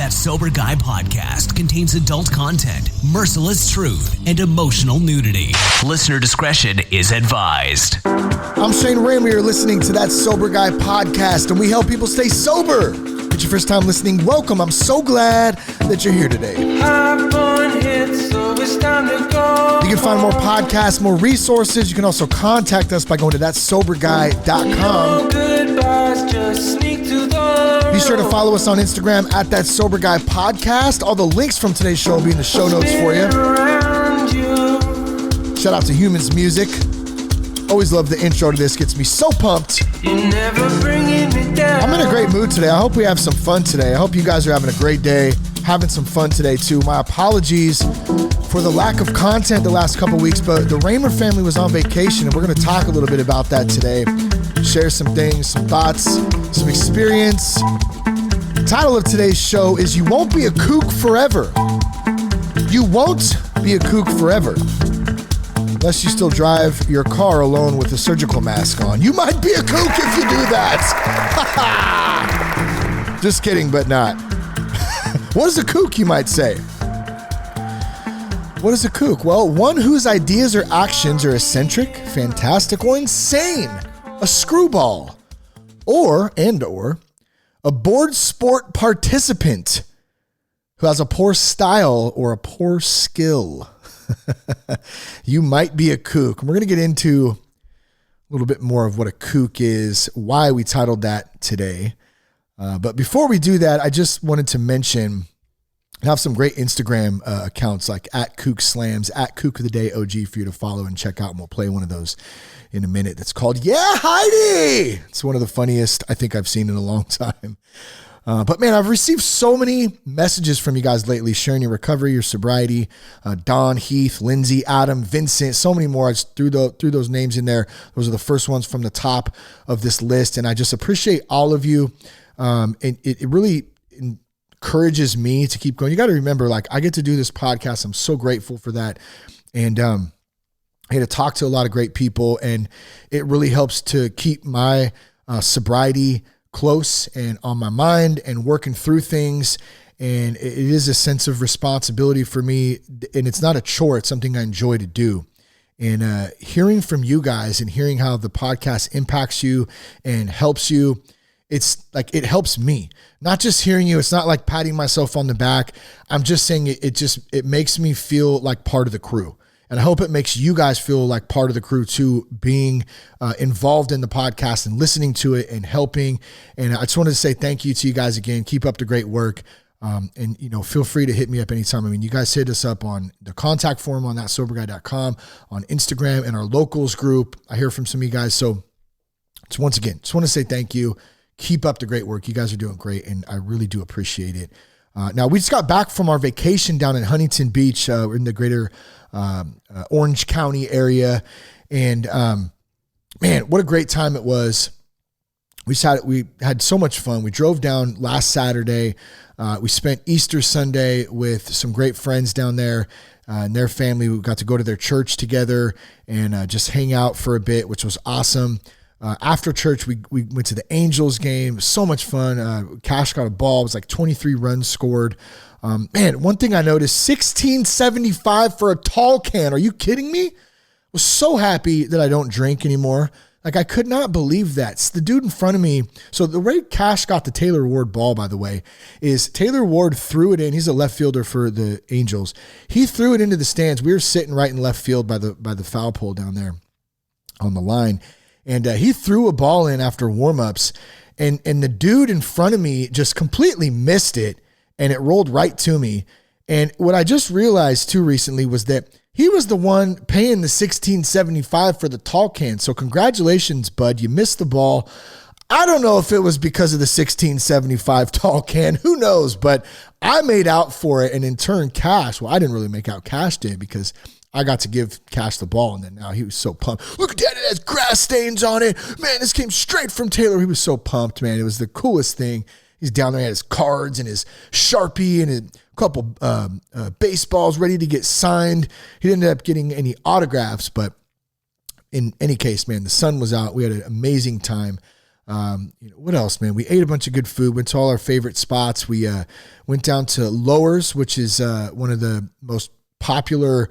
That Sober Guy podcast contains adult content, merciless truth, and emotional nudity. Listener discretion is advised. I'm Shane Ramey. You're listening to That Sober Guy podcast, and we help people stay sober. If it's your first time listening, welcome. I'm so glad that you're here today. You can find more podcasts, more resources. You can also contact us by going to thatsoberguy.com. Be sure to follow us on Instagram at That Sober Guy Podcast. All the links from today's show will be in the show notes for you. Shout out to Humans Music. Always love the intro to this. Gets me so pumped. I'm in a great mood today. I hope we have some fun today. I hope you guys are having a great day, having some fun today too. My apologies for the lack of content the last couple weeks, but the Raymer family was on vacation, and we're going to talk a little bit about that today. Share some things, some thoughts, some experience. The title of today's show is You Won't Be a Kook Forever. You won't be a kook forever. Unless you still drive your car alone with a surgical mask on. You might be a kook if you do that. Just kidding, but not. What is a kook, you might say? What is a kook? Well, one whose ideas or actions are eccentric, fantastic, or insane. A screwball. Or a board sport participant who has a poor style or a poor skill. You might be a kook. We're going to get into a little bit more of what a kook is, why we titled that today. But before we do that, I just wanted to mention, I have some great Instagram accounts like at Kook Slams, at Kook of the Day OG for you to follow and check out. And we'll play one of those in a minute. That's called Yeah, Heidi. It's one of the funniest I think I've seen in a long time. But man, I've received so many messages from you guys lately, sharing your recovery, your sobriety. Don, Heath, Lindsay, Adam, Vincent, so many more. I just threw those names in there. Those are the first ones from the top of this list. And I just appreciate all of you. And it really encourages me to keep going. You got to remember, like, I get to do this podcast. I'm so grateful for that. And I get to talk to a lot of great people, and it really helps to keep my sobriety close and on my mind and working through things. And it is a sense of responsibility for me, and it's not a chore. It's something I enjoy to do. And hearing from you guys and hearing how the podcast impacts you and helps you, it's like, it helps me. Not just hearing you. It's not like patting myself on the back. I'm just saying it makes me feel like part of the crew. And I hope it makes you guys feel like part of the crew too, being involved in the podcast and listening to it and helping. And I just wanted to say thank you to you guys again. Keep up the great work. And, feel free to hit me up anytime. I mean, you guys hit us up on the contact form on thatsoberguy.com, on Instagram, and our locals group. I hear from some of you guys. So once again, just want to say thank you. Keep up the great work. You guys are doing great, and I really do appreciate it. Now, we just got back from our vacation down in Huntington Beach. We're in the greater Orange County area. And man, what a great time it was. We had so much fun. We drove down last Saturday. We spent Easter Sunday with some great friends down there and their family. We got to go to their church together and just hang out for a bit, which was awesome. After church, we went to the Angels game. It was so much fun. Cash got a ball. It was like 23 runs scored. Man, one thing I noticed, $16.75 for a tall can. Are you kidding me? I was so happy that I don't drink anymore. Like, I could not believe that. It's the dude in front of me. So the way Cash got the Taylor Ward ball, by the way, is Taylor Ward threw it in. He's a left fielder for the Angels. He threw it into the stands. We were sitting right in left field by the foul pole down there on the line. And he threw a ball in after warmups, and the dude in front of me just completely missed it, and it rolled right to me. And what I just realized too recently was that he was the one paying the $16.75 for the tall can. So congratulations, bud. You missed the ball. I don't know if it was because of the $16.75 tall can. Who knows? But I made out for it, and in turn, Cash. Well, I didn't really make out. Cash did, because I got to give Cash the ball, and then now he was so pumped. Look at that, it has grass stains on it. Man, this came straight from Taylor. He was so pumped, man. It was the coolest thing. He's down there, he had his cards and his Sharpie and a couple baseballs ready to get signed. He didn't end up getting any autographs, but in any case, man, the sun was out. We had an amazing time. What else, man? We ate a bunch of good food, went to all our favorite spots. We went down to Lowers, which is one of the most popular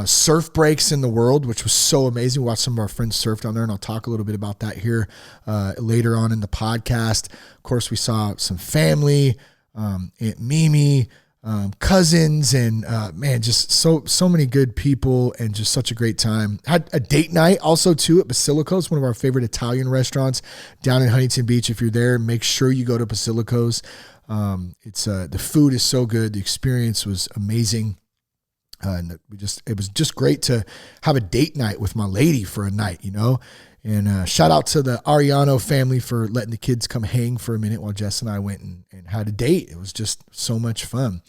surf breaks in the world, which was so amazing. We watched some of our friends surf down there, and I'll talk a little bit about that here later on in the podcast. Of course, we saw some family, Aunt Mimi, cousins, and man, just so many good people, and just such a great time. Had a date night also too at Basilico's, one of our favorite Italian restaurants down in Huntington Beach. If you're there, make sure you go to Basilico's. It's the food is so good. The experience was amazing. And it was just great to have a date night with my lady for a night, and shout out to the Ariano family for letting the kids come hang for a minute while Jess and I went and had a date. It was just so much fun.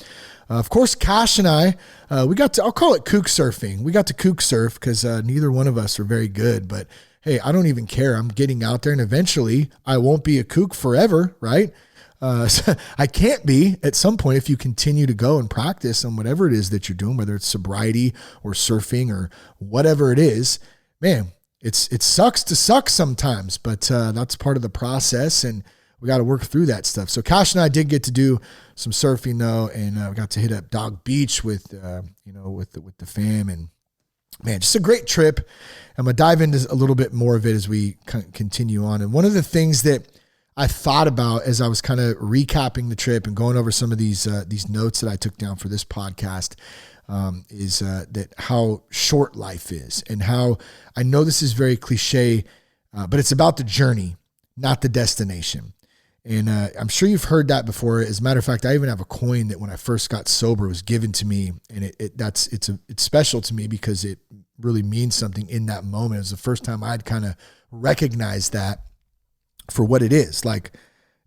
Of course, Cash and I, I'll call it kook surfing. We got to kook surf because neither one of us are very good, but hey, I don't even care. I'm getting out there, and eventually I won't be a kook forever, right? So I can't be at some point if you continue to go and practice on whatever it is that you're doing, whether it's sobriety or surfing or whatever it is. Man, it sucks to suck sometimes, but that's part of the process, and we got to work through that stuff. So Cash and I did get to do some surfing though, and we got to hit up Dog Beach with the fam, and man, just a great trip. I'm gonna dive into a little bit more of it as we continue on. And one of the things that I thought about as I was kind of recapping the trip and going over some of these notes that I took down for this podcast is that how short life is, and how I know this is very cliche, but it's about the journey, not the destination. And I'm sure you've heard that before. As a matter of fact, I even have a coin that when I first got sober was given to me, and it's special to me because it really means something in that moment. It was the first time I'd kind of recognized that for what it is. Like,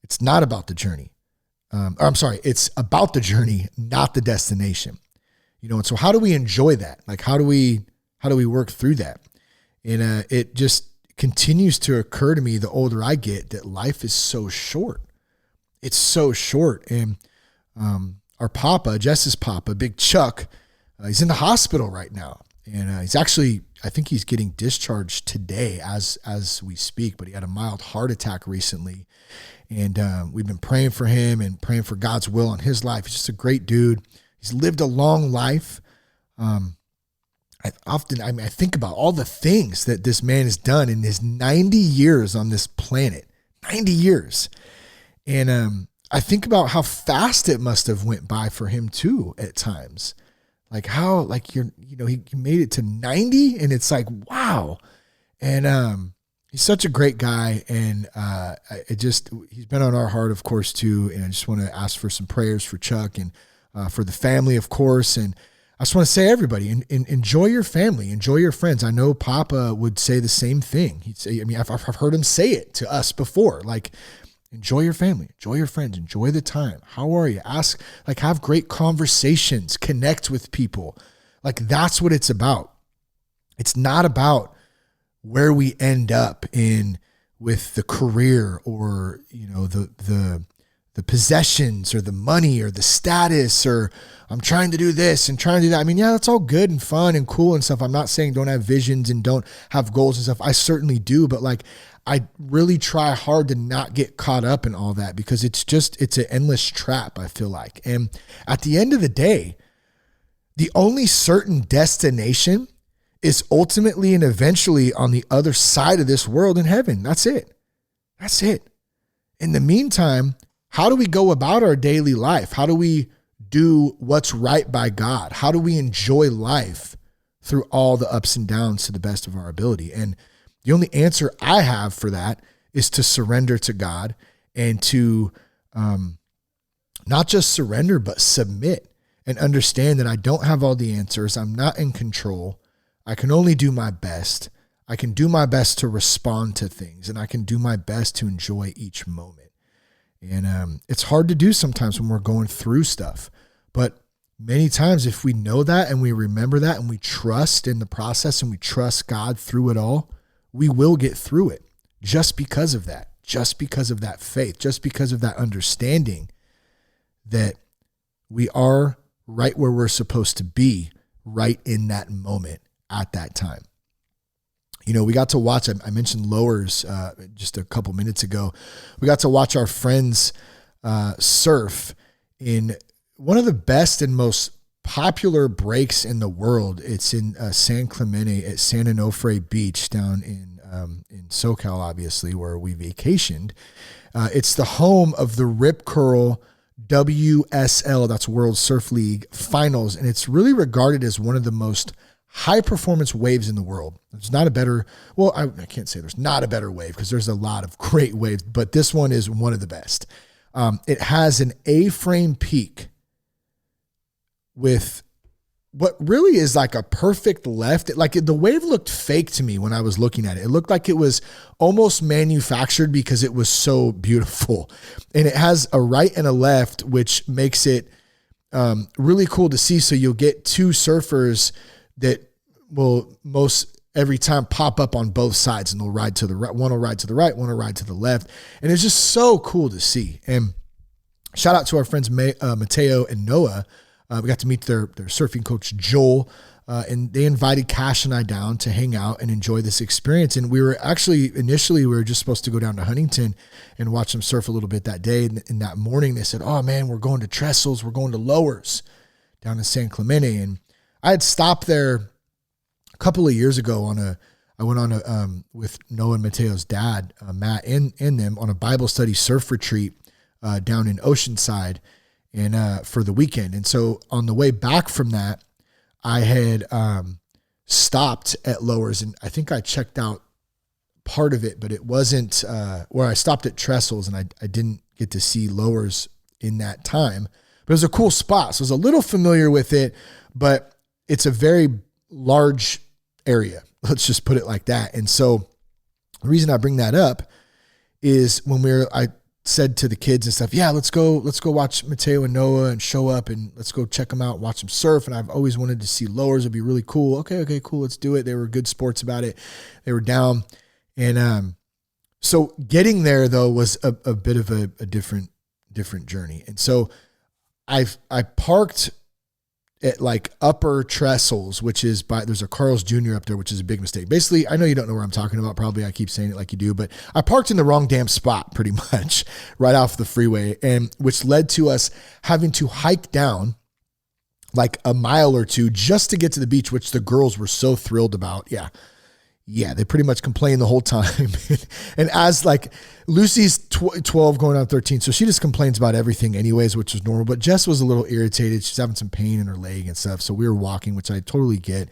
it's not about the journey. It's about the journey, not the destination. And so how do we enjoy that? Like, how do we work through that? And it just continues to occur to me the older I get that life is so short. It's so short. And our papa, Jess's papa, Big Chuck, he's in the hospital right now. And I think he's getting discharged today as we speak, but he had a mild heart attack recently. And we've been praying for him and praying for God's will on his life. He's just a great dude. He's lived a long life. I think about all the things that this man has done in his 90 years on this planet, 90 years. And I think about how fast it must have went by for him too at times. Like how, he made it to 90, and it's like, wow. And he's such a great guy. And he's been on our heart, of course, too. And I just want to ask for some prayers for Chuck and for the family, of course. And I just want to say, everybody, enjoy your family, enjoy your friends. I know Papa would say the same thing. He'd say, I've heard him say it to us before, like, enjoy your family, enjoy your friends, enjoy the time. How are you? Ask, have great conversations, connect with people. Like, that's what it's about. It's not about where we end up with the career or, the possessions or the money or the status, or I'm trying to do this and trying to do that. I mean, yeah, that's all good and fun and cool and stuff. I'm not saying don't have visions and don't have goals and stuff. I certainly do. But I really try hard to not get caught up in all that, because it's an endless trap, I feel like. And at the end of the day, the only certain destination is ultimately and eventually on the other side of this world in heaven. That's it. That's it. In the meantime, how do we go about our daily life? How do we do what's right by God? How do we enjoy life through all the ups and downs to the best of our ability? And the only answer I have for that is to surrender to God, and to not just surrender, but submit, and understand that I don't have all the answers. I'm not in control. I can only do my best. I can do my best to respond to things, and I can do my best to enjoy each moment. And it's hard to do sometimes when we're going through stuff. But many times, if we know that and we remember that and we trust in the process and we trust God through it all, we will get through it just because of that faith, just because of that understanding that we are right where we're supposed to be right in that moment at that time. We got to watch, I mentioned lowers just a couple minutes ago. We got to watch our friends surf in one of the best and most popular breaks in the world. It's in San Clemente at San Onofre Beach down in SoCal, obviously, where we vacationed. It's the home of the Rip Curl WSL, that's World Surf League finals. And it's really regarded as one of the most high performance waves in the world. There's not a better, well, I can't say there's not a better wave because there's a lot of great waves, but this one is one of the best. It has an A-frame peak with what really is like a perfect left. The wave looked fake to me when I was looking at it. It looked like it was almost manufactured because it was so beautiful. And it has a right and a left, which makes it really cool to see. So you'll get two surfers that will most every time pop up on both sides, and they'll ride to the right. One will ride to the right, one will ride to the left. And it's just so cool to see. And shout out to our friends Mateo and Noah. We got to meet their surfing coach, Joel, and they invited Cash and I down to hang out and enjoy this experience. And we were actually, initially, we were just supposed to go down to Huntington and watch them surf a little bit that day. And that morning they said, oh man, we're going to Trestles. We're going to Lowers down in San Clemente. And I had stopped there a couple of years ago I went on with Noah and Mateo's dad, Matt, and them on a Bible study surf retreat down in Oceanside and for the weekend. And so on the way back from that, I had stopped at Lowers, and I think I checked out part of it, but it wasn't where I stopped at Trestles, and I didn't get to see Lowers in that time. But it was a cool spot. So I was a little familiar with it, but it's a very large area. Let's just put it like that. And so the reason I bring that up is when I said to the kids and stuff, yeah, let's go watch Mateo and Noah and show up and let's go check them out, watch them surf. And I've always wanted to see Lowers. It'd be really cool. Okay, cool. Let's do it. They were good sports about it. They were down. And so getting there though was a bit of a different journey. And so I parked at like Upper Trestles, which is there's a Carl's Jr. up there, which is a big mistake. Basically, I know you don't know where I'm talking about. Probably I keep saying it like you do, but I parked in the wrong damn spot pretty much right off the freeway, and which led to us having to hike down like a mile or two just to get to the beach, which the girls were so thrilled about. Yeah, they pretty much complained the whole time. And as like Lucy's 12 going on 13, so she just complains about everything anyways, which is normal. But Jess was a little irritated. She's having some pain in her leg and stuff. So we were walking, which I totally get.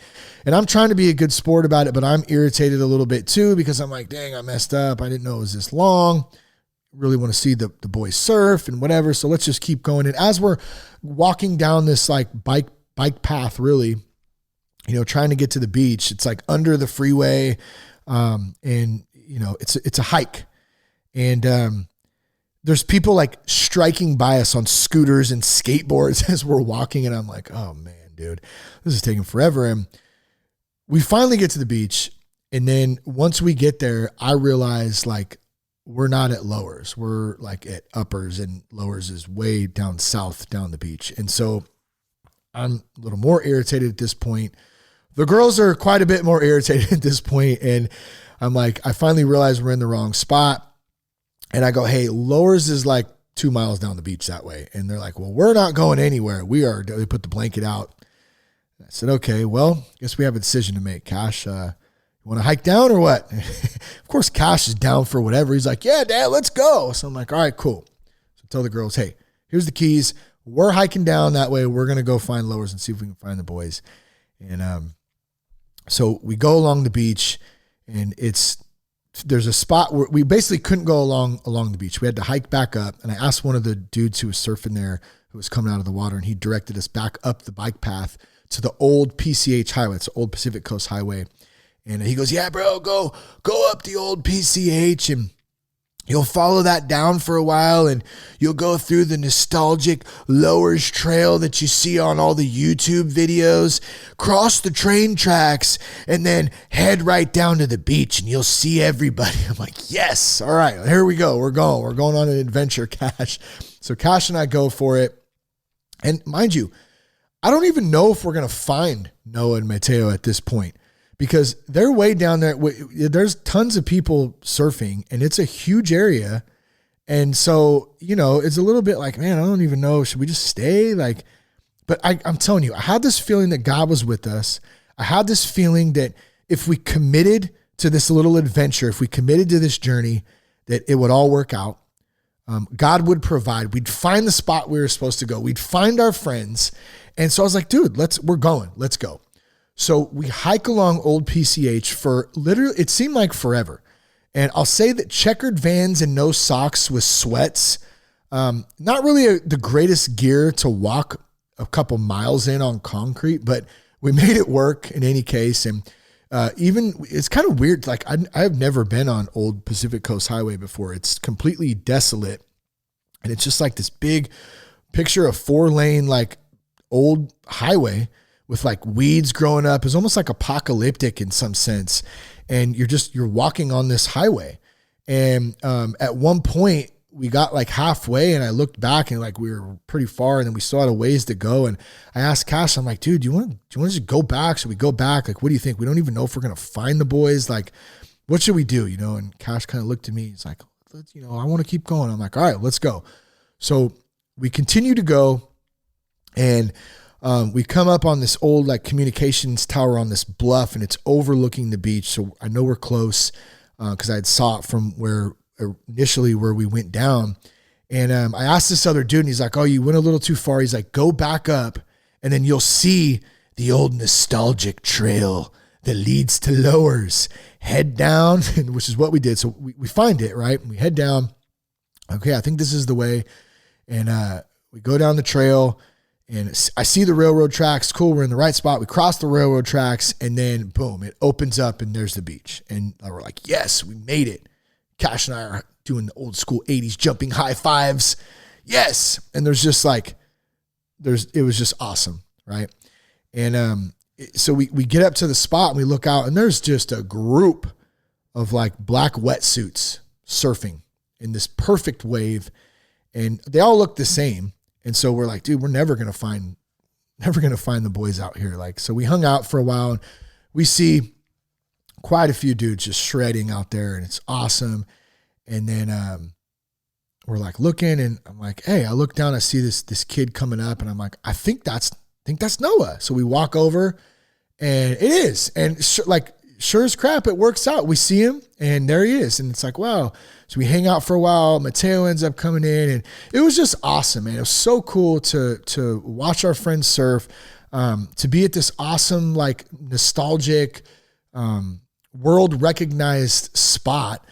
And I'm trying to be a good sport about it, but I'm irritated a little bit too because I'm like, dang, I messed up. I didn't know it was this long. Really want to see the boys surf and whatever. So let's just keep going. And as we're walking down this like bike path, really, trying to get to the beach, it's like under the freeway. And it's a hike, and there's people like striking by us on scooters and skateboards as we're walking. And I'm like, oh man, dude, this is taking forever. And we finally get to the beach. And then once we get there, I realize like, we're not at Lowers. We're like at Uppers, and Lowers is way down south down the beach. And so I'm a little more irritated at this point. The girls are quite a bit more irritated at this point, and I'm like, I finally realized we're in the wrong spot. And I go, hey, Lowers is like 2 miles down the beach that way. And they're like, well, we're not going anywhere. They put the blanket out. I said, okay, well, guess we have a decision to make. Cash, you want to hike down or what? Of course, Cash is down for whatever. He's like, yeah, Dad, let's go. So I'm like, all right, cool. So tell the girls, hey, here's the keys. We're hiking down that way. We're going to go find Lowers and see if we can find the boys. And so we go along the beach, and there's a spot where we basically couldn't go along the beach. We had to hike back up, and I asked one of the dudes who was surfing there, who was coming out of the water, and he directed us back up the bike path to the old PCH highway. It's the old Pacific Coast Highway. And he goes, yeah, bro, go up the old PCH, and you'll follow that down for a while, and you'll go through the nostalgic Lowers Trail that you see on all the YouTube videos, cross the train tracks, and then head right down to the beach, and you'll see everybody. I'm like, yes, all right, here we go. We're going on an adventure, Cash. So Cash and I go for it. And mind you, I don't even know if we're going to find Noah and Mateo at this point, because they're way down there. There's tons of people surfing and it's a huge area. And so, it's a little bit like, man, I don't even know. Should we just stay? But I'm telling you, I had this feeling that God was with us. I had this feeling that if we committed to this little adventure, if we committed to this journey, that it would all work out. God would provide. We'd find the spot we were supposed to go. We'd find our friends. And so I was like, dude, we're going. Let's go. So we hike along Old PCH for literally, it seemed like forever. And I'll say that checkered Vans and no socks with sweats, not really the greatest gear to walk a couple miles in on concrete, but we made it work in any case. And even it's kind of weird. Like I've never been on Old Pacific Coast Highway before. It's completely desolate. And it's just like this big picture of 4-lane, like old highway with like weeds growing up. It's almost like apocalyptic in some sense. And you're walking on this highway. And at one point we got like halfway and I looked back and like we were pretty far and then we still had a ways to go. And I asked Cash, I'm like, dude, do you want to just go back? Should we go back? Like, what do you think? We don't even know if we're going to find the boys. Like, what should we do? And Cash kind of looked at me. He's like, I want to keep going. I'm like, all right, let's go. So we continue to go and we come up on this old like communications tower on this bluff and it's overlooking the beach. So I know we're close because I had saw it from where we went down. And I asked this other dude and he's like, oh, you went a little too far. He's like, go back up and then you'll see the old nostalgic trail that leads to Lowers. Head down, which is what we did. So we find it, right? We head down. Okay, I think this is the way. And we go down the trail. And I see the railroad tracks. Cool, we're in the right spot. We cross the railroad tracks, and then boom, it opens up, and there's the beach. And we're like, yes, we made it. Cash and I are doing the old school 80s jumping high fives. Yes. And there's just like, it was just awesome, right? And so we get up to the spot, and we look out, and there's just a group of like black wetsuits surfing in this perfect wave, and they all look the same. And so we're like, dude, we're never going to find the boys out here. Like, so we hung out for a while and we see quite a few dudes just shredding out there and it's awesome. And then, we're like looking and I'm like, hey, I look down, I see this kid coming up and I'm like, I think that's Noah. So we walk over and it is. And sure as crap, it works out. We see him and there he is. And it's like, wow. So we hang out for a while. Mateo ends up coming in and it was just awesome, man. It was so cool to watch our friends surf, to be at this awesome, like nostalgic, world recognized spot.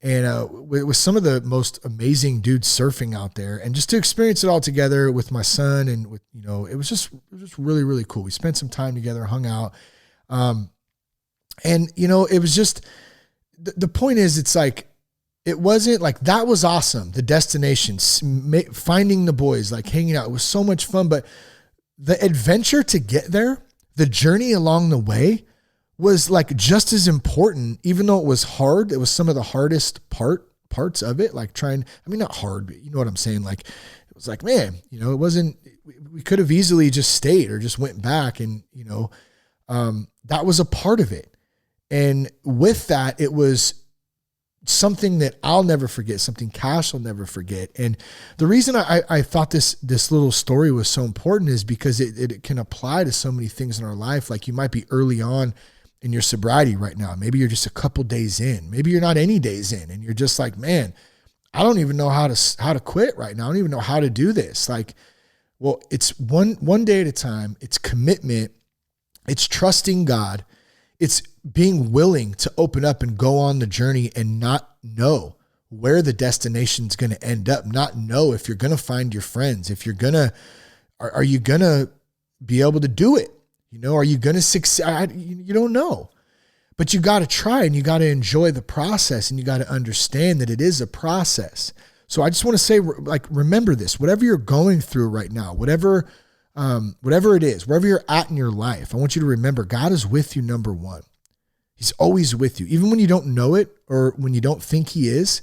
And with some of the most amazing dudes surfing out there and just to experience it all together with my son and with, it was just really, really cool. We spent some time together, hung out. And it was just, the point is, it's like, it wasn't like, that was awesome. The destinations, finding the boys, like hanging out, it was so much fun, but the adventure to get there, the journey along the way was like just as important, even though it was hard. It was some of the hardest parts of it. Like not hard, but you know what I'm saying? Like, it was like, man, it wasn't, we could have easily just stayed or just went back and, that was a part of it. And with that, it was something that I'll never forget, something Cash will never forget. And the reason I thought this little story was so important is because it can apply to so many things in our life. Like you might be early on in your sobriety right now. Maybe you're just a couple days in, maybe you're not any days in and you're just like, man, I don't even know how to quit right now. I don't even know how to do this. Like, well, it's one day at a time. It's commitment. It's trusting God. It's being willing to open up and go on the journey and not know where the destination's going to end up, not know if you're going to find your friends, if you're going to, are you going to be able to do it? Are you going to succeed? You don't know, but you got to try and you got to enjoy the process and you got to understand that it is a process. So I just want to say, like, remember this, whatever you're going through right now, whatever it is, wherever you're at in your life, I want you to remember God is with you. Number one, He's always with you. Even when you don't know it or when you don't think He is,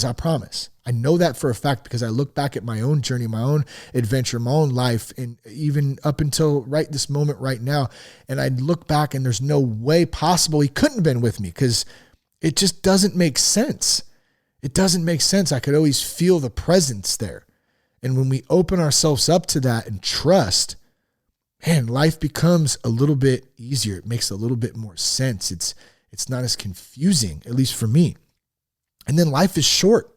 I promise. I know that for a fact because I look back at my own journey, my own adventure, my own life, and even up until right this moment right now. And I look back and there's no way possible he couldn't have been with me because it just doesn't make sense. It doesn't make sense. I could always feel the presence there. And when we open ourselves up to that and trust, man, life becomes a little bit easier. It makes a little bit more sense. It's not as confusing, at least for me. And then life is short.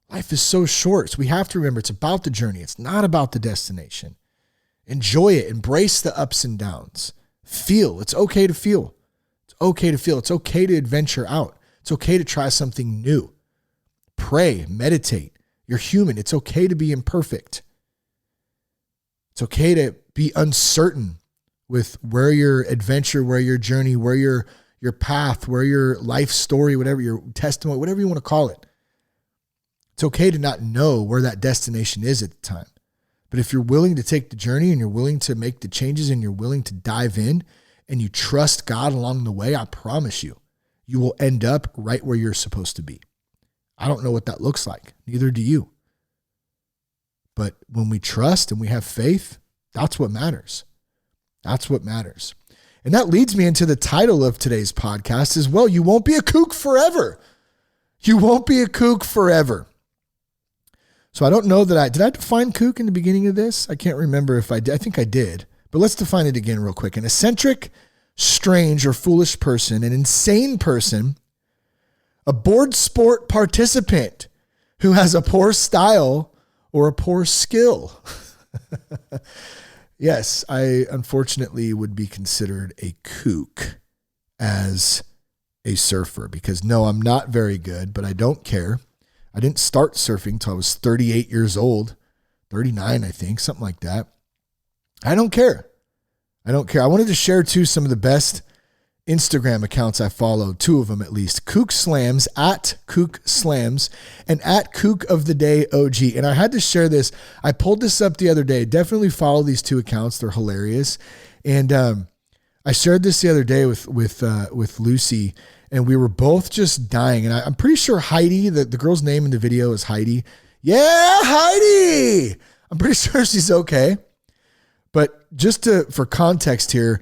Life is so short. So we have to remember it's about the journey. It's not about the destination. Enjoy it. Embrace the ups and downs. Feel. It's okay to feel. It's okay to feel. It's okay to adventure out. It's okay to try something new. Pray, meditate. You're human. It's okay to be imperfect. It's okay to be uncertain with where your adventure, where your journey, where your path, where your life story, whatever your testimony, whatever you want to call it. It's okay to not know where that destination is at the time. But if you're willing to take the journey and you're willing to make the changes and you're willing to dive in and you trust God along the way, I promise you, you will end up right where you're supposed to be. I don't know what that looks like. Neither do you. But when we trust and we have faith, that's what matters. That's what matters. And that leads me into the title of today's podcast as well. You won't be a kook forever. You won't be a kook forever. So I don't know did I define kook in the beginning of this? I can't remember if I did. I think I did. But let's define it again real quick. An eccentric, strange, or foolish person, an insane person, a board sport participant who has a poor style or a poor skill. Yes, I unfortunately would be considered a kook as a surfer because no, I'm not very good, but I don't care. I didn't start surfing till I was 38 years old, 39, I think, something like that. I don't care. I don't care. I wanted to share too some of the best Instagram accounts I follow, two of them at least. Kook Slams, at Kook Slams, and at Kook of the Day OG. And I had to share this. I pulled this up the other day. Definitely follow these two accounts. They're hilarious. And I shared this the other day with Lucy, and we were both just dying. And I'm pretty sure Heidi, the girl's name in the video is Heidi. Yeah, Heidi! I'm pretty sure she's okay. But just for context here,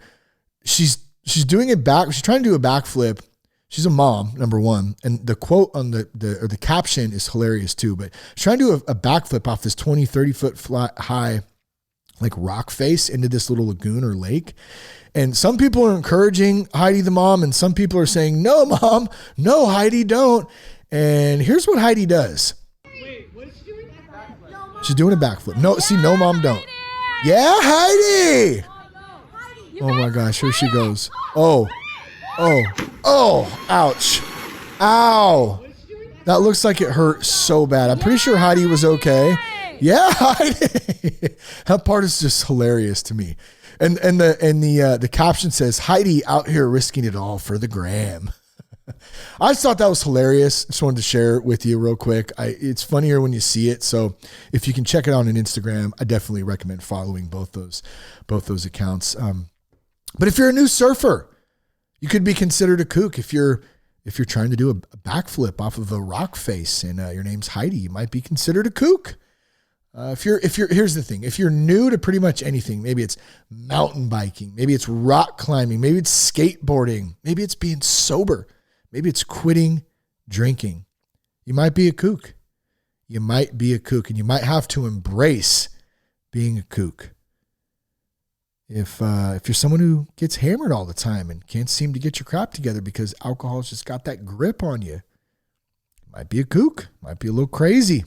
she's doing it back. She's trying to do a backflip. She's a mom, number one. And the quote on the caption is hilarious too, but she's trying to do a backflip off this 20, 30 foot high, like rock face into this little lagoon or lake. And some people are encouraging Heidi, the mom, and some people are saying, no, mom, no, Heidi, don't. And here's what Heidi does. Wait, what is she doing? She's doing a backflip. No, see, no, mom, don't. Yeah, Heidi. Oh my gosh, here she goes. Oh, ouch. Ow. That looks like it hurt so bad. I'm pretty sure Heidi was okay. Yeah, Heidi. That part is just hilarious to me. And the caption says, Heidi out here risking it all for the gram. I just thought that was hilarious. Just wanted to share it with you real quick. It's funnier when you see it. So if you can check it out on Instagram, I definitely recommend following both those accounts. But if you're a new surfer, you could be considered a kook. If you're trying to do a backflip off of a rock face and your name's Heidi, you might be considered a kook. Here's the thing. If you're new to pretty much anything, maybe it's mountain biking, maybe it's rock climbing, maybe it's skateboarding, maybe it's being sober, maybe it's quitting drinking, you might be a kook. You might be a kook, and you might have to embrace being a kook. If you're someone who gets hammered all the time and can't seem to get your crap together because alcohol's just got that grip on you, might be a kook, might be a little crazy.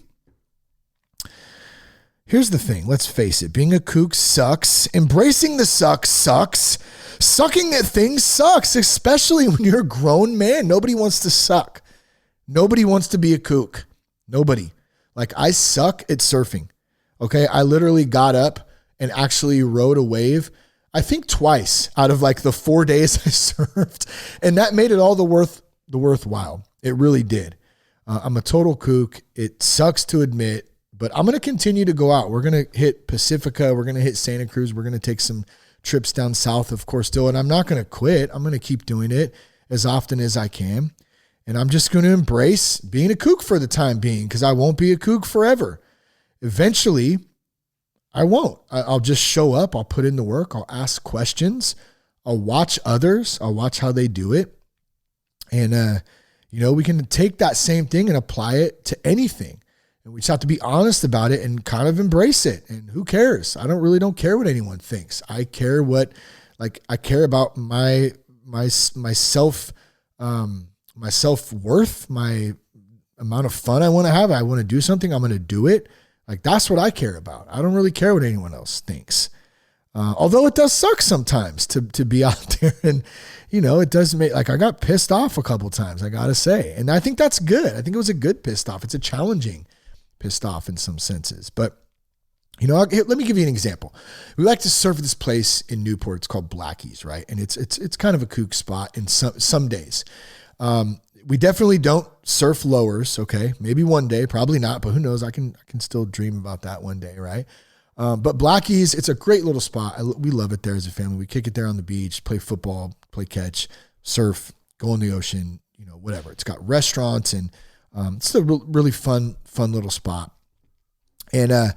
Here's the thing. Let's face it. Being a kook sucks. Embracing the suck sucks. Sucking at things sucks, especially when you're a grown man. Nobody wants to suck. Nobody wants to be a kook. Nobody. Like, I suck at surfing. Okay. I literally got up and actually rode a wave, I think twice out of like the 4 days I surfed. And that made it all the worthwhile. It really did. I'm a total kook. It sucks to admit, but I'm going to continue to go out. We're going to hit Pacifica. We're going to hit Santa Cruz. We're going to take some trips down south, of course, still. And I'm not going to quit. I'm going to keep doing it as often as I can. And I'm just going to embrace being a kook for the time being, because I won't be a kook forever. Eventually, I won't. I'll just show up. I'll put in the work. I'll ask questions. I'll watch others. I'll watch how they do it. And, we can take that same thing and apply it to anything. And we just have to be honest about it and kind of embrace it. And who cares? I don't care what anyone thinks. I care about my self, my self-worth, my amount of fun I want to have. I want to do something. I'm going to do it. Like, that's what I care about. I don't really care what anyone else thinks. Although it does suck sometimes to be out there, and, it does make, like, I got pissed off a couple times, I got to say. And I think that's good. I think it was a good pissed off. It's a challenging pissed off in some senses. But, let me give you an example. We like to surf at this place in Newport. It's called Blackie's, right? And it's kind of a kook spot in some days. We definitely don't surf lowers. Okay. Maybe one day, probably not, but who knows? I can still dream about that one day. Right. But Blackie's, it's a great little spot. We love it there as a family. We kick it there on the beach, play football, play catch, surf, go in the ocean, whatever. It's got restaurants, and it's a really fun little spot. And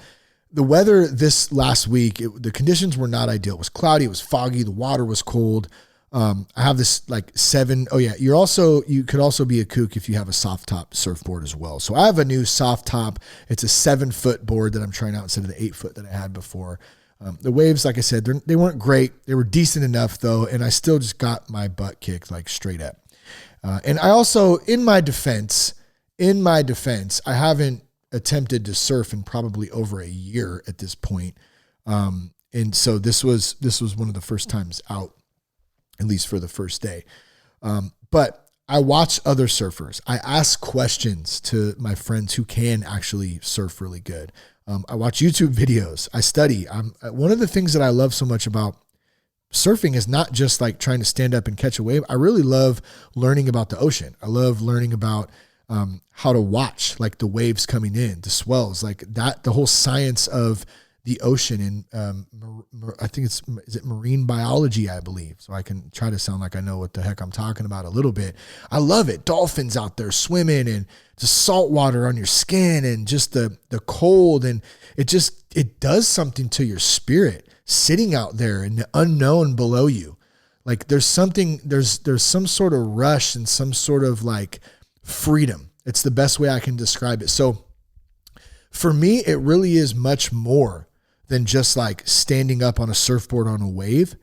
the weather this last week, the conditions were not ideal. It was cloudy. It was foggy. The water was cold. I have this 7. Oh yeah. You could also be a kook if you have a soft top surfboard as well. So I have a new soft top. It's a 7-foot board that I'm trying out instead of the 8-foot that I had before. The waves, like I said, they weren't great. They were decent enough though. And I still just got my butt kicked straight up. And I also, in my defense, I haven't attempted to surf in probably over a year at this point. And so this was one of the first times out, at least for the first day. But I watch other surfers. I ask questions to my friends who can actually surf really good. I watch YouTube videos. I study. One of the things that I love so much about surfing is not just trying to stand up and catch a wave. I really love learning about the ocean. I love learning about how to watch the waves coming in, the swells, that, the whole science of the ocean, and I think is it marine biology, I believe. So I can try to sound like I know what the heck I'm talking about a little bit. I love it. Dolphins out there swimming, and just salt water on your skin, and just the cold. And it does something to your spirit sitting out there in the unknown below you. There's some sort of rush and some sort of freedom. It's the best way I can describe it. So for me, it really is much more than just standing up on a surfboard on a wave.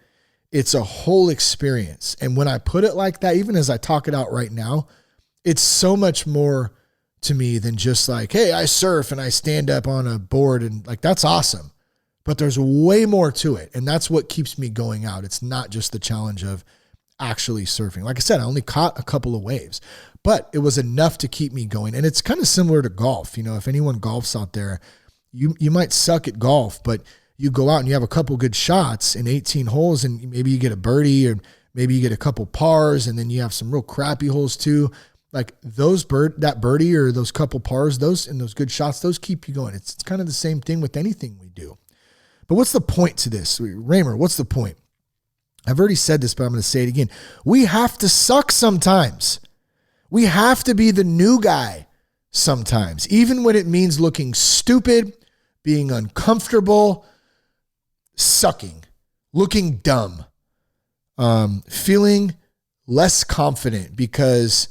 It's a whole experience. And when I put it like that, even as I talk it out right now, it's so much more to me than just hey, I surf and I stand up on a board, and that's awesome. But there's way more to it. And that's what keeps me going out. It's not just the challenge of actually surfing. Like I said, I only caught a couple of waves, but it was enough to keep me going. And it's kind of similar to golf. If anyone golfs out there, you might suck at golf, but you go out and you have a couple good shots in 18 holes, and maybe you get a birdie, or maybe you get a couple pars, and then you have some real crappy holes too. That birdie or those couple pars, those good shots, those keep you going. It's kind of the same thing with anything we do. But what's the point to this? Raymer, what's the point? I've already said this, but I'm going to say it again. We have to suck sometimes. We have to be the new guy sometimes, even when it means looking stupid, being uncomfortable, sucking, looking dumb, feeling less confident because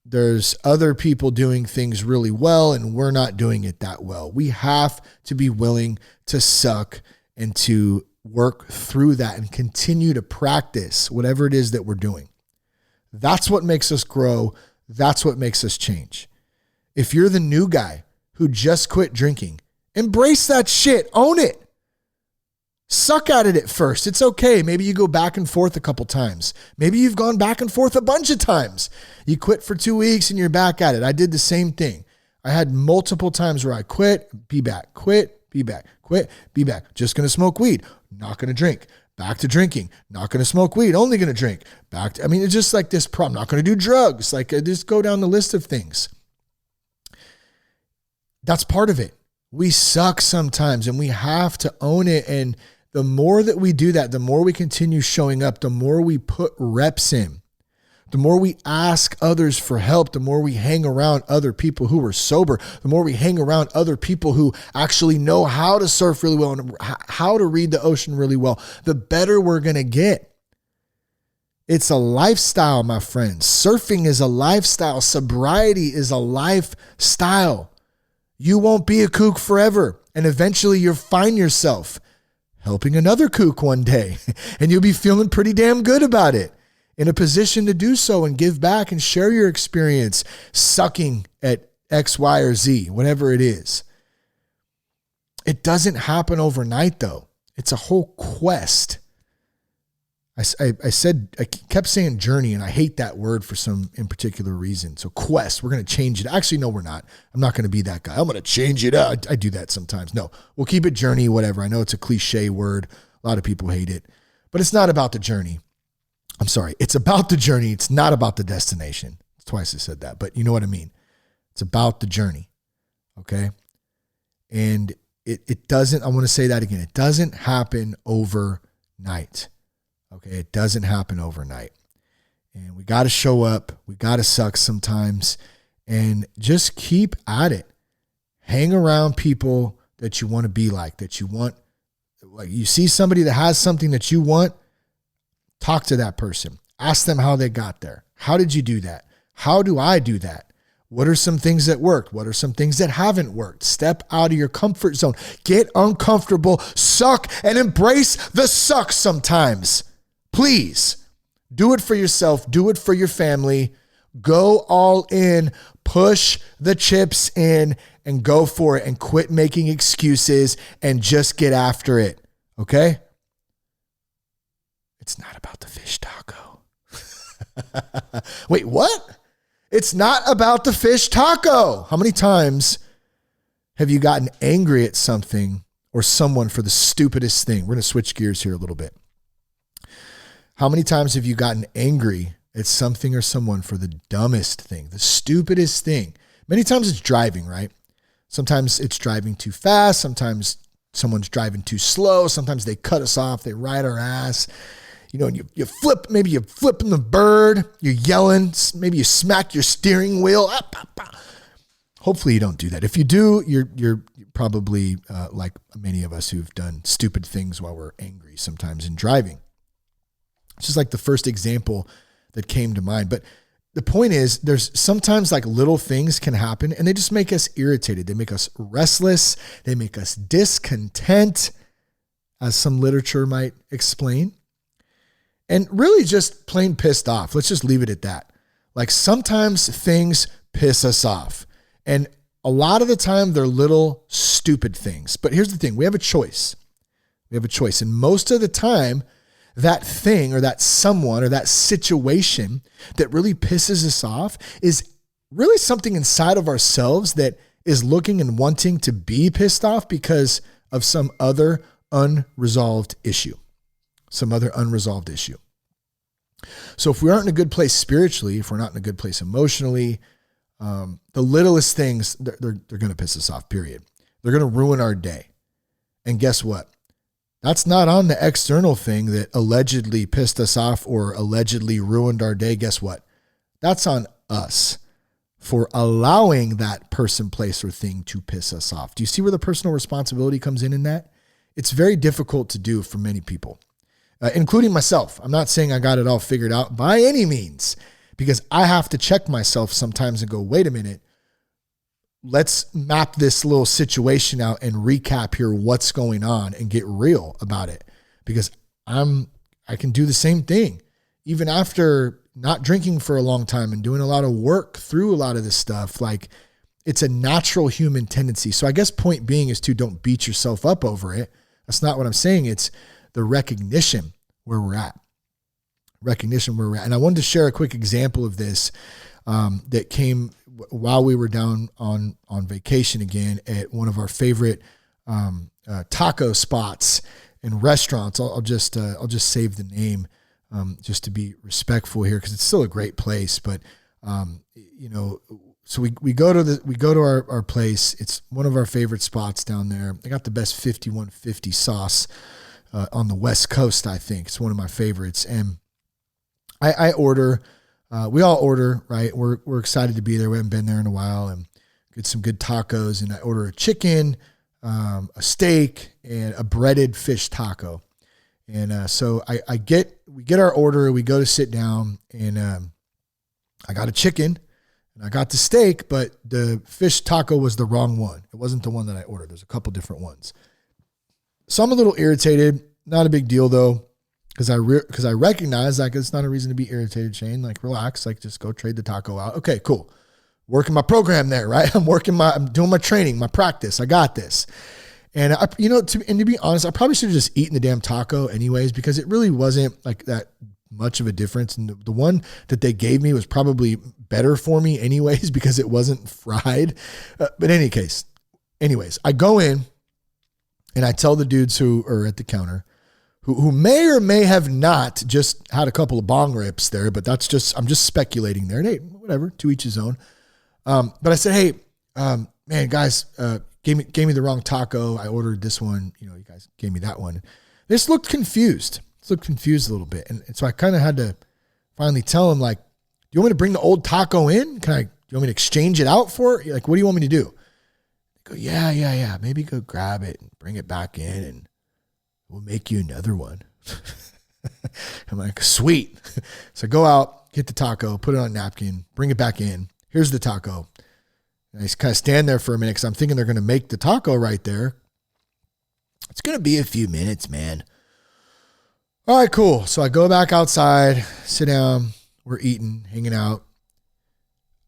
there's other people doing things really well and we're not doing it that well. We have to be willing to suck and to work through that and continue to practice whatever it is that we're doing. That's what makes us grow. That's what makes us change. If you're the new guy who just quit drinking, embrace that shit. Own it. Suck at it at first. It's okay. Maybe you go back and forth a couple times. Maybe you've gone back and forth a bunch of times. You quit for 2 weeks and you're back at it. I did the same thing. I had multiple times where I quit, be back, quit, be back, quit, be back. Just going to smoke weed. Not going to drink. Back to drinking. Not going to smoke weed. Only going to drink. It's just this problem. Not going to do drugs. Just go down the list of things. That's part of it. We suck sometimes and we have to own it. And the more that we do that, the more we continue showing up, the more we put reps in. The more we ask others for help, the more we hang around other people who are sober, the more we hang around other people who actually know how to surf really well and how to read the ocean really well, the better we're going to get. It's a lifestyle, my friends. Surfing is a lifestyle. Sobriety is a lifestyle. You won't be a kook forever. And eventually you'll find yourself helping another kook one day. And you'll be feeling pretty damn good about it. In a position to do so and give back and share your experience sucking at X, Y, or Z, whatever it is. It doesn't happen overnight, though. It's a whole quest. I kept saying journey, and I hate that word for some in particular reason. So quest, we're going to change it. Actually, no, we're not. I'm not going to be that guy. I'm going to change it up. I do that sometimes. No, we'll keep it journey, whatever. I know it's a cliche word. A lot of people hate it, but it's not about the journey. I'm sorry. It's about the journey. It's not about the destination. Twice I said that, but you know what I mean? It's about the journey. Okay. And it doesn't, I want to say that again. It doesn't happen overnight. Okay. It doesn't happen overnight. And we got to show up. We got to suck sometimes and just keep at it. Hang around people that you want to be like, that you want. Like you see somebody that has something that you want, talk to that person. Ask them how they got there. How did you do that? How do I do that? What are some things that worked? What are some things that haven't worked? Step out of your comfort zone. Get uncomfortable. Suck and embrace the suck sometimes. Please do it for yourself. Do it for your family. Go all in. Push the chips in and go for it and quit making excuses and just get after it. Okay? It's not about the fish taco. Wait, what? It's not about the fish taco. How many times have you gotten angry at something or someone for the stupidest thing? We're going to switch gears here a little bit. How many times have you gotten angry at something or someone for the dumbest thing, the stupidest thing? Many times it's driving, right? Sometimes it's driving too fast. Sometimes someone's driving too slow. Sometimes they cut us off. They ride our ass. You know, and you flip, maybe you're flipping the bird, you're yelling, maybe you smack your steering wheel. Hopefully you don't do that. If you do, you're probably like many of us who've done stupid things while we're angry sometimes in driving. It's just like the first example that came to mind. But the point is, there's sometimes like little things can happen and they just make us irritated. They make us restless. They make us discontent, as some literature might explain. And really just plain pissed off. Let's just leave it at that. Like sometimes things piss us off. And a lot of the time they're little stupid things. But here's the thing. We have a choice. We have a choice. And most of the time, that thing or that someone or that situation that really pisses us off is really something inside of ourselves that is looking and wanting to be pissed off because of some other unresolved issue. Some other unresolved issue. So if we aren't in a good place spiritually, if we're not in a good place emotionally, the littlest things, they're going to piss us off, period. They're going to ruin our day. And guess what? That's not on the external thing that allegedly pissed us off or allegedly ruined our day. Guess what? That's on us for allowing that person, place, or thing to piss us off. Do you see where the personal responsibility comes in that? It's very difficult to do for many people. Including myself. I'm not saying I got it all figured out by any means, because I have to check myself sometimes and go, wait a minute, let's map this little situation out and recap here what's going on and get real about it. Because I can do the same thing. Even after not drinking for a long time and doing a lot of work through a lot of this stuff, like it's a natural human tendency. So I guess point being is to don't beat yourself up over it. That's not what I'm saying. It's the recognition where we're at. And I wanted to share a quick example of this that came while we were down on vacation again at one of our favorite taco spots and restaurants. I'll just save the name just to be respectful here because it's still a great place. But so we go to our place. It's one of our favorite spots down there. They got the best 5150 sauce on the West Coast, I think. It's one of my favorites. And I order We all order, right? We're excited to be there. We haven't been there in a while, and get some good tacos. And I order a chicken, a steak, and a breaded fish taco. And so we get our order. We go to sit down, and I got a chicken, and I got the steak, but the fish taco was the wrong one. It wasn't the one that I ordered. There's a couple different ones. So I'm a little irritated. Not a big deal though, because I recognize like it's not a reason to be irritated, Shane. Like relax, like just go trade the taco out. Okay, cool. Working my program there, right? I'm doing my training, my practice. I got this. And to be honest, I probably should have just eaten the damn taco anyways, because it really wasn't like that much of a difference. And the one that they gave me was probably better for me anyways, because it wasn't fried. But anyways, I go in and I tell the dudes who are at the counter, who may or may have not just had a couple of bong rips there, but I'm just speculating there. And hey, whatever, to each his own. But I said, hey, man, guys, gave me the wrong taco. I ordered this one. You guys gave me that one. They just looked confused. A little bit. And so I kind of had to finally tell him, like, do you want me to bring the old taco in? Do you want me to exchange it out for it? Like, what do you want me to do? They go, yeah. Maybe go grab it and bring it back in and we'll make you another one. I'm like, sweet. So I go out, get the taco, put it on a napkin, bring it back in. Here's the taco. And I just kind of stand there for a minute because I'm thinking they're going to make the taco right there. It's going to be a few minutes, man. All right, cool. So I go back outside, sit down, we're eating, hanging out.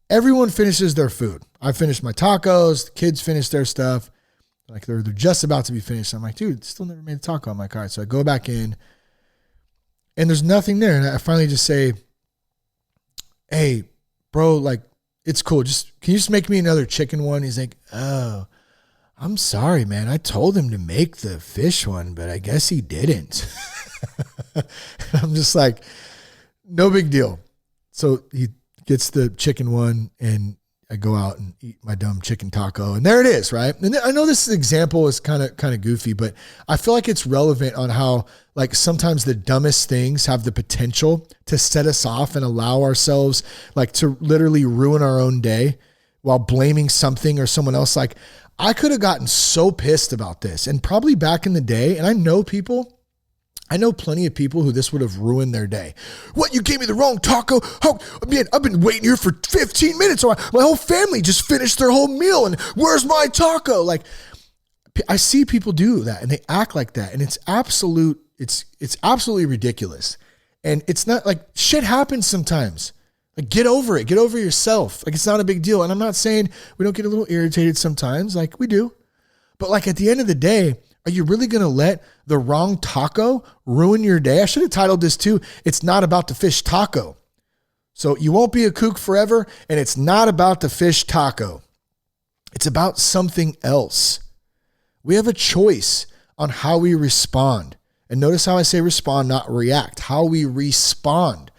Everyone finishes their food. I finished my tacos, the kids finished their stuff. Like they're just about to be finished. I'm like, dude, still never made a taco. I'm like, all right. So I go back in and there's nothing there. And I finally just say, hey, bro, like, it's cool. Can you just make me another chicken one? He's like, oh, I'm sorry, man. I told him to make the fish one, but I guess he didn't. I'm just like, no big deal. So he gets the chicken one and I go out and eat my dumb chicken taco, and there it is, right? And I know this example is kind of goofy, but I feel like it's relevant on how like sometimes the dumbest things have the potential to set us off and allow ourselves like to literally ruin our own day while blaming something or someone else. Like I could have gotten so pissed about this, and probably back in the day, and I know plenty of people who this would have ruined their day. What, you gave me the wrong taco? Oh, man, I've been waiting here for 15 minutes. So my whole family just finished their whole meal, and where's my taco? Like, I see people do that, and they act like that, and it's absolutely ridiculous. And it's not like, shit happens sometimes. Like, get over it. Get over yourself. Like, it's not a big deal. And I'm not saying we don't get a little irritated sometimes. Like, we do. But like, at the end of the day, are you really going to let the wrong taco ruin your day? I should have titled this too, It's Not About the Fish Taco. So you won't be a kook forever, and it's not about the fish taco. It's about something else. We have a choice on how we respond. And notice how I say respond, not react. How we respond.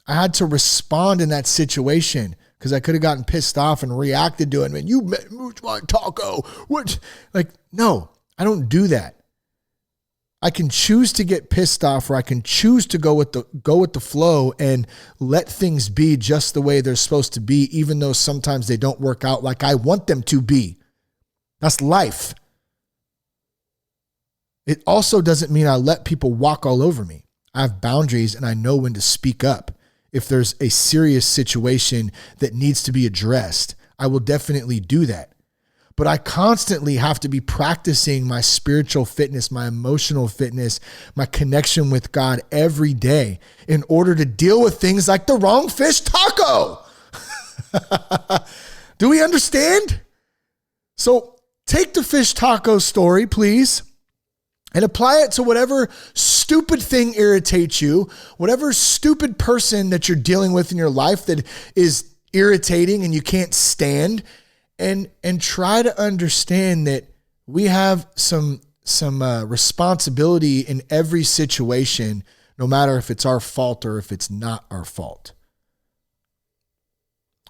I had to respond in that situation because I could have gotten pissed off and reacted to it. Man, you moved my taco. What? Like, no. I don't do that. I can choose to get pissed off, or I can choose to go with the flow and let things be just the way they're supposed to be, even though sometimes they don't work out like I want them to be. That's life. It also doesn't mean I let people walk all over me. I have boundaries, and I know when to speak up. If there's a serious situation that needs to be addressed, I will definitely do that. But I constantly have to be practicing my spiritual fitness, my emotional fitness, my connection with God every day in order to deal with things like the wrong fish taco. Do we understand? So take the fish taco story, please, and apply it to whatever stupid thing irritates you, whatever stupid person that you're dealing with in your life that is irritating and you can't stand. And try to understand that we have some responsibility in every situation, no matter if it's our fault or if it's not our fault.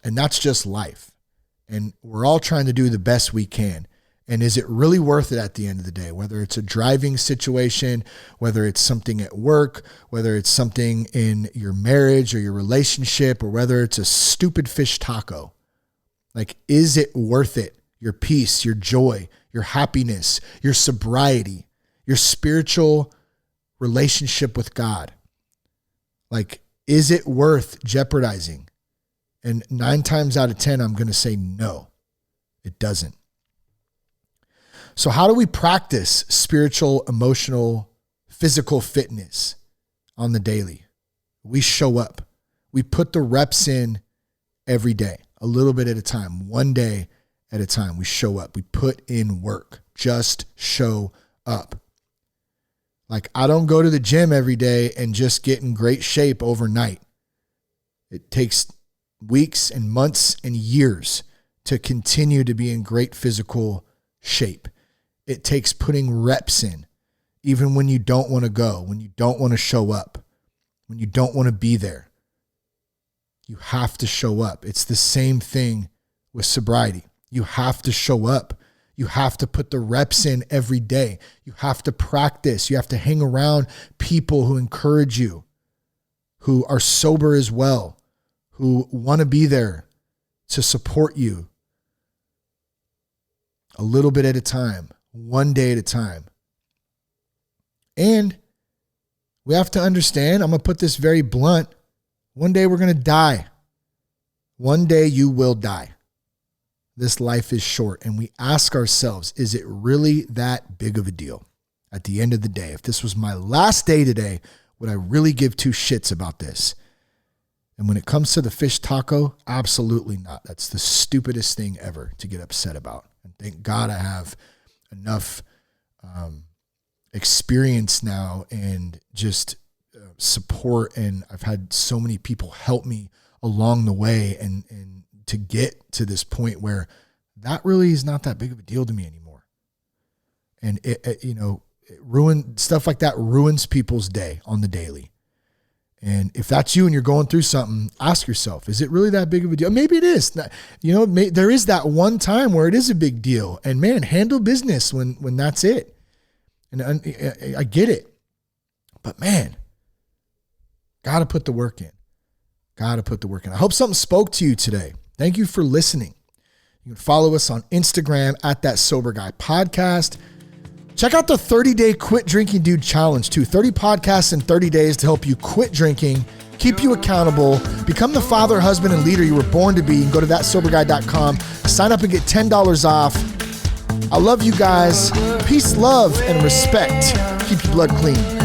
And that's just life. And we're all trying to do the best we can. And is it really worth it at the end of the day? Whether it's a driving situation, whether it's something at work, whether it's something in your marriage or your relationship, or whether it's a stupid fish taco. Like, is it worth it? Your peace, your joy, your happiness, your sobriety, your spiritual relationship with God. Like, is it worth jeopardizing? And 9 times out of 10, I'm going to say no, it doesn't. So how do we practice spiritual, emotional, physical fitness on the daily? We show up. We put the reps in every day, a little bit at a time, one day at a time. We show up. We put in work. Just show up. Like, I don't go to the gym every day and just get in great shape overnight. It takes weeks and months and years to continue to be in great physical shape. It takes putting reps in, even when you don't want to go, when you don't want to show up, when you don't want to be there. You have to show up. It's the same thing with sobriety. You have to show up. You have to put the reps in every day. You have to practice. You have to hang around people who encourage you, who are sober as well, who want to be there to support you a little bit at a time, one day at a time. And we have to understand, I'm going to put this very blunt, one day we're going to die. One day you will die. This life is short, and we ask ourselves, is it really that big of a deal? At the end of the day, if this was my last day today, would I really give 2 shits about this? And when it comes to the fish taco, absolutely not. That's the stupidest thing ever to get upset about. And thank God I have enough experience now and just support. And I've had so many people help me along the way and to get to this point where that really is not that big of a deal to me anymore. And stuff like that ruins people's day on the daily. And if that's you and you're going through something, ask yourself, is it really that big of a deal? Maybe it is. There is that one time where it is a big deal. And man, handle business when that's it. And I get it. But man, got to put the work in. Got to put the work in. I hope something spoke to you today. Thank you for listening. You can follow us on Instagram at That Sober Guy Podcast. Check out the 30-day Quit Drinking Dude Challenge too. 30 podcasts in 30 days to help you quit drinking, keep you accountable, become the father, husband, and leader you were born to be. You can go to thatsoberguy.com, sign up and get $10 off. I love you guys. Peace, love, and respect. Keep your blood clean.